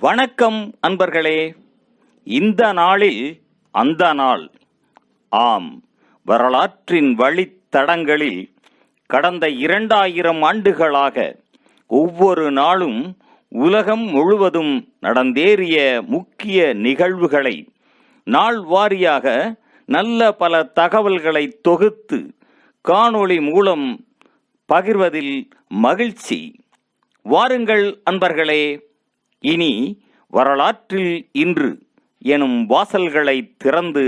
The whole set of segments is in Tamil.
வணக்கம் அன்பர்களே. இந்த நாளில் அந்த நாள். ஆம், வரலாற்றின் வழித்தடங்களில் கடந்த 2000 ஆண்டுகளாக ஒவ்வொரு நாளும் உலகம் முழுவதும் நடந்தேறிய முக்கிய நிகழ்வுகளை நாள் வாரியாக நல்ல பல தகவல்களை தொகுத்து காணொளி மூலம் பகிர்வதில் மகிழ்ச்சி. வாருங்கள் அன்பர்களே, இனி வரலாற்றில் இன்று எனும் வாசல்களை திறந்து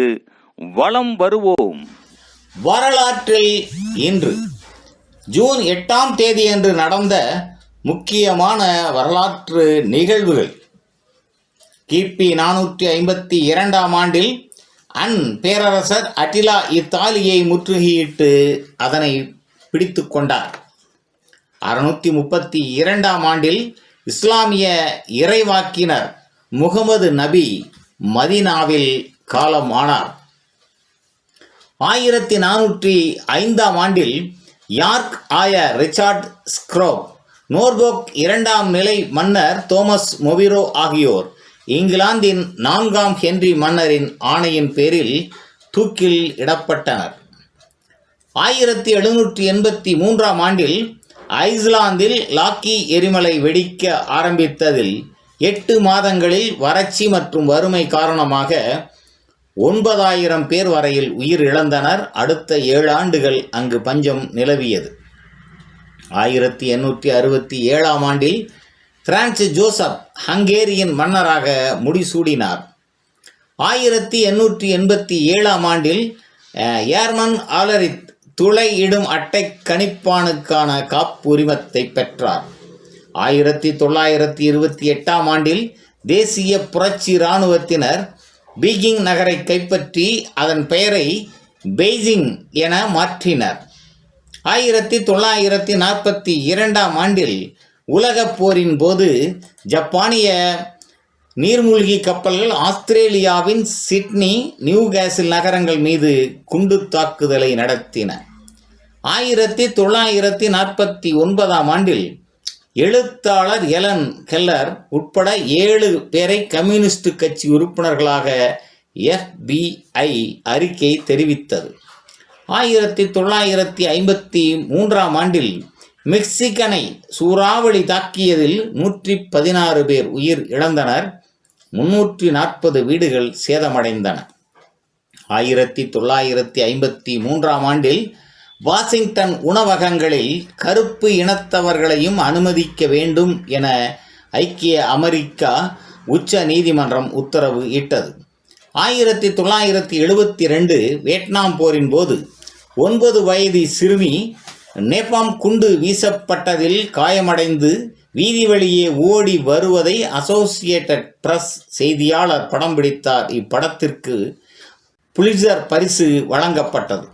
வலம் வருவோம். வரலாற்றில் இன்று ஜூன் 8ஆம் தேதியன்று நடந்த முக்கியமான வரலாற்று நிகழ்வுகள். கிபி 452ஆம் ஆண்டில் பேரரசர் அட்டிலா இத்தாலியை முற்றுகையிட்டு அதனை பிடித்து கொண்டார். 632ஆம் ஆண்டில் இஸ்லாமிய இறைவாக்கினர் முகமது நபி மதீனாவில் காலமானார். 1405ஆம் ஆண்டில் யார்க் ஆயர் ரிச்சர்ட் ஸ்க்ரோப், நோர்போக் 2ஆம் நிலை மன்னர் தோமஸ் மொவிரோ ஆகியோர் இங்கிலாந்தின் 4ஆம் ஹென்றி மன்னரின் ஆணையின் பேரில் தூக்கில் இடப்பட்டனர். 1783ஆம் ஆண்டில் ஐஸ்லாந்தில் லாக்கி எரிமலை வெடிக்க ஆரம்பித்ததில் 8 மாதங்களில் வறட்சி மற்றும் வறுமை காரணமாக 9000 பேர் வரையில் உயிர் இழந்தனர். அடுத்த 7 ஆண்டுகள் அங்கு பஞ்சம் நிலவியது. 1867ஆம் ஆண்டில் பிரான்ஸ் ஜோசப் ஹங்கேரியின் மன்னராக முடிசூடினார். 1887ஆம் ஆண்டில் ஏர்மன் ஆலரித் துளையிடும் அட்டை கணிப்பானுக்கான காப்புரிமத்தை பெற்றார். 1928ஆம் ஆண்டில் தேசிய புரட்சி இராணுவத்தினர் பீஜிங் நகரை கைப்பற்றி அதன் பெயரை பெய்ஜிங் என மாற்றினர். 1942ஆம் ஆண்டில் உலகப் போரின் போது ஜப்பானிய நீர்மூழ்கி கப்பல்கள் ஆஸ்திரேலியாவின் சிட்னி, நியூகாசில் நகரங்கள் மீது குண்டு தாக்குதலை நடத்தின. 1949ஆம் ஆண்டில் எழுத்தாளர் எலன் கெல்லர் உட்பட 7 பேரை கம்யூனிஸ்ட் கட்சி உறுப்பினர்களாக FBI அறிக்கை தெரிவித்தது. 1953ஆம் ஆண்டில் மெக்சிகனை சூறாவளி தாக்கியதில் 116 பேர் உயிர் இழந்தனர். 340 வீடுகள் சேதமடைந்தன. 1953ஆம் ஆண்டில் வாஷிங்டன் உணவகங்களில் கருப்பு இனத்தவர்களையும் அனுமதிக்க வேண்டும் என ஐக்கிய அமெரிக்கா உச்ச நீதிமன்றம் உத்தரவு இட்டது. 1972 வியட்நாம் போரின் போது 9 வயது சிறுமி நேபாம் குண்டு வீசப்பட்டதில் காயமடைந்து வீதி வழியே ஓடி வருவதை அசோசியேட்டட் பிரஸ் செய்தியாளர் படம் பிடித்தார். இப்படத்திற்கு புலிட்சர் பரிசு வழங்கப்பட்டது.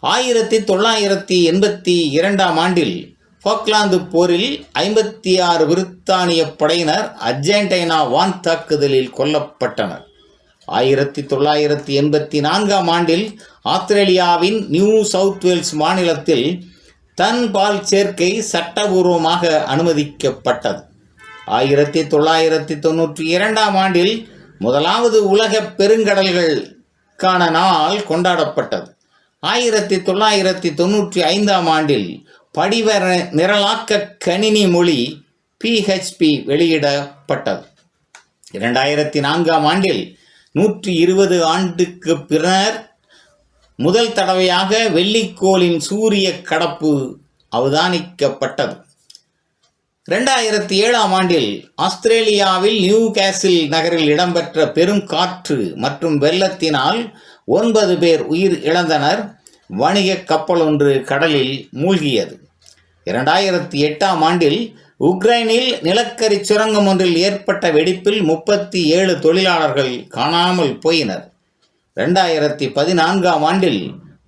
1982ஆம் ஆண்டில் ஃபாக்லாந்து போரில் 56 பிரித்தானிய படையினர் அர்ஜென்டினா வான் தாக்குதலில் கொல்லப்பட்டனர். 1984ஆம் ஆண்டில் ஆஸ்திரேலியாவின் நியூ சவுத் வேல்ஸ் மாநிலத்தில் தன் பால் சேர்க்கை சட்டபூர்வமாக அனுமதிக்கப்பட்டது. 1992ஆம் ஆண்டில் முதலாவது உலக பெருங்கடல்களுக்கான நாள் கொண்டாடப்பட்டது. 1995ஆம் ஆண்டில் படிவ நிரலாக்க கணினி மொழி PHP வெளியிடப்பட்டது. 2004ஆம் ஆண்டில் 120 ஆண்டுக்கு பின்னர் முதல் தடவையாக வெள்ளிக்கோளின் சூரிய கடப்பு அவதானிக்கப்பட்டது. 2007ஆம் ஆண்டில் ஆஸ்திரேலியாவில் நியூகாசில் நகரில் இடம்பெற்ற பெரும் காற்று மற்றும் வெள்ளத்தினால் 9 பேர் உயிர் இழந்தனர். வணிக கப்பல் ஒன்று கடலில் மூழ்கியது. 2008ஆம் ஆண்டில் உக்ரைனில் நிலக்கரி சுரங்கம் ஒன்றில் ஏற்பட்ட வெடிப்பில் 37 தொழிலாளர்கள் காணாமல் போயினர். 2014ஆம் ஆண்டில்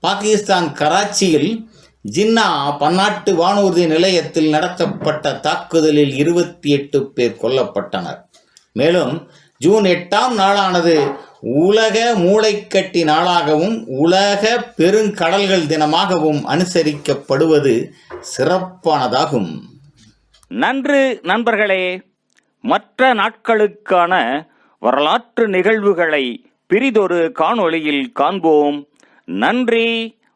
பாகிஸ்தான் கராச்சியில் ஜின்னா பன்னாட்டு வானூர்தி நிலையத்தில் நடத்தப்பட்ட தாக்குதலில் 28 பேர் கொல்லப்பட்டனர். மேலும் ஜூன் 8ஆம் நாளானது உலக மூளைக்கட்டி நாளாகவும் உலக பெருங்கடல்கள் தினமாகவும் அனுசரிக்கப்படுவது சிறப்பானதாகும். நன்று நண்பர்களே. மற்ற நாட்களுக்கான வரலாற்று நிகழ்வுகளை பிறிதொரு காணொளியில் காண்போம். நன்றி,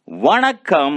வணக்கம்.